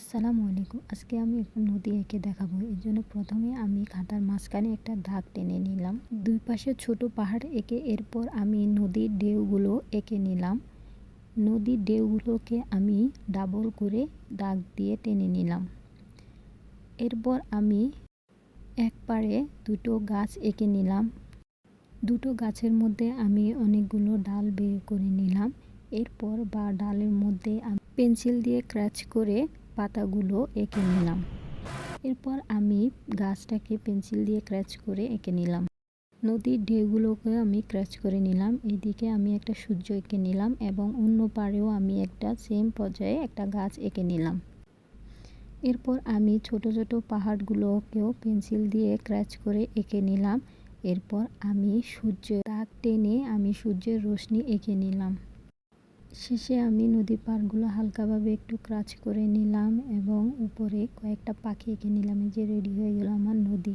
আসসালামু আলাইকুম। আজকে আমি একটা নদী এঁকে দেখাবো। এজন্য প্রথমে আমি খাতার মাঝখানে একটা দাগ টেনে নিলাম। দুই পাশে ছোট পাহাড় এঁকে এরপর আমি নদীর ঢেউগুলো এঁকে নিলাম। নদীর ঢেউগুলোকে আমি ডাবল করে দাগ দিয়ে টেনে নিলাম। এরপর আমি এক পাড়ে দুটো গাছ এঁকে নিলাম। দুটো গাছের মধ্যে আমি অনেকগুলো ডাল বের করে নিলাম। এরপর ডালের মধ্যে আমি পেন্সিল দিয়ে স্ক্র্যাচ করে পাতাগুলো এঁকে নিলাম। এরপর আমি গাছটাকে পেন্সিল দিয়ে স্ক্র্যাচ করে এঁকে নিলাম। নদীর ঢেউগুলোকে আমি স্ক্র্যাচ করে নিলাম। এদিকে আমি একটা সূর্য এঁকে নিলাম এবং অন্য পাড়েও আমি একটা সেম পর্যায়ে একটা গাছ এঁকে নিলাম। এরপর আমি ছোট ছোট পাহাড়গুলোকেও পেন্সিল দিয়ে স্ক্র্যাচ করে এঁকে নিলাম। এরপর আমি সূর্যের দাগ টেনে আমি সূর্যের রশ্মি এঁকে নিলাম। শেষে আমি নদীর পাড়গুলো হালকাভাবে একটু স্ক্র্যাচ করে নিলাম এবং উপরে কয়েকটা পাখি এঁকে নিলাম। এই যে রেডি হয়ে গেল আমার নদী।